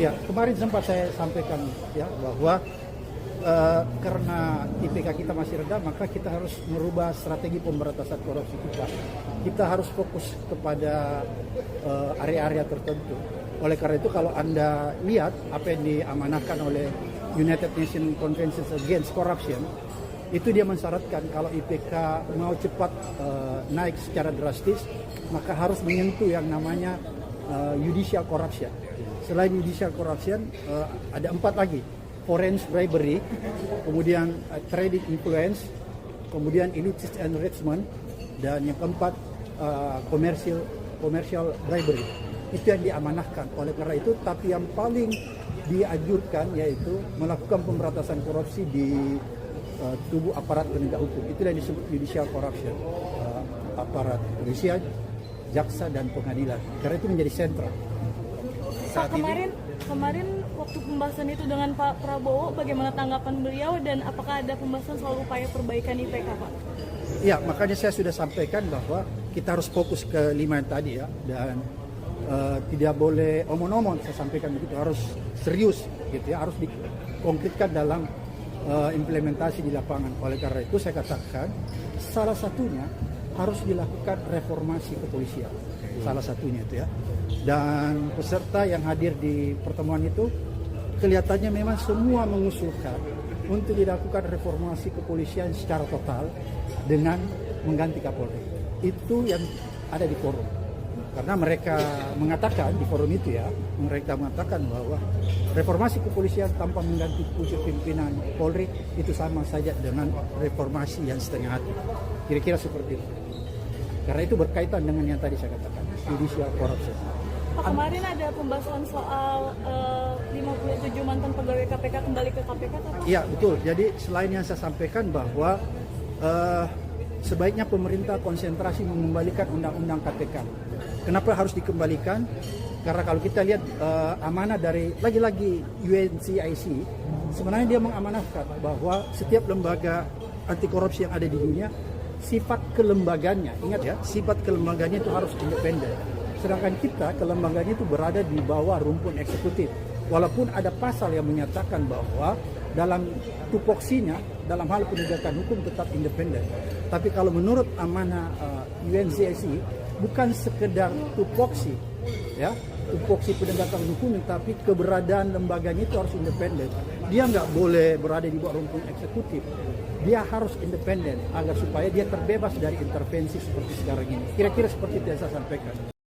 Ya, kemarin sempat saya sampaikan ya bahwa karena IPK kita masih rendah, maka kita harus merubah strategi pemberantasan korupsi kita. Kita harus fokus kepada area-area tertentu. Oleh karena itu, kalau Anda lihat apa yang diamanahkan oleh United Nations Convention Against Corruption, itu dia mensyaratkan kalau IPK mau cepat naik secara drastis, maka harus menyentuh yang namanya judicial corruption. Selain judicial corruption, ada 4 lagi. Foreign bribery, kemudian trading influence, kemudian illicit enrichment, dan yang keempat commercial bribery. Itu yang diamanahkan. Oleh karena itu, tapi yang paling dianjurkan yaitu melakukan pemberantasan korupsi di tubuh aparat penegak hukum. Itulah yang disebut judicial corruption, aparat polisian, jaksa, dan pengadilan. Karena itu menjadi sentral. Pak, kemarin waktu pembahasan itu dengan Pak Prabowo, bagaimana tanggapan beliau dan apakah ada pembahasan soal upaya perbaikan IPK, Pak? Ya, makanya saya sudah sampaikan bahwa kita harus fokus ke 5 yang tadi ya, dan tidak boleh omong-omong. Saya sampaikan begitu, harus serius gitu ya, harus dikonkretkan dalam implementasi di lapangan. Oleh karena itu saya katakan salah satunya harus dilakukan reformasi kepolisian, salah satunya itu ya. Dan peserta yang hadir di pertemuan itu kelihatannya memang semua mengusulkan untuk dilakukan reformasi kepolisian secara total dengan mengganti Kapolri. Itu yang ada di forum. Karena mereka mengatakan di forum itu ya, mereka mengatakan bahwa reformasi kepolisian tanpa mengganti pucuk pimpinan Polri itu sama saja dengan reformasi yang setengah hati. Kira-kira seperti itu. Karena itu berkaitan dengan yang tadi saya katakan, judicial corruption. Pak, kemarin ada pembahasan soal 57 mantan pegawai KPK kembali ke KPK, Pak? Iya, betul. Jadi selain yang saya sampaikan bahwa sebaiknya pemerintah konsentrasi mengembalikan undang-undang KPK. Kenapa harus dikembalikan? Karena kalau kita lihat amanah dari lagi-lagi UNCIC, sebenarnya dia mengamanahkan bahwa setiap lembaga anti korupsi yang ada di dunia, sifat kelembagaannya, ingat ya, sifat kelembagaannya itu harus independen. Sedangkan kita, kelembagaannya itu berada di bawah rumpun eksekutif. Walaupun ada pasal yang menyatakan bahwa dalam tupoksinya, dalam hal penegakan hukum tetap independen. Tapi kalau menurut amanah UNCIC, bukan sekedar tupoksi, ya, tupoksi penegakan hukum, tapi keberadaan lembaganya itu harus independen. Dia nggak boleh berada di bawah rumpun eksekutif. Dia harus independen agar supaya dia terbebas dari intervensi seperti sekarang ini. Kira-kira seperti itu yang saya sampaikan.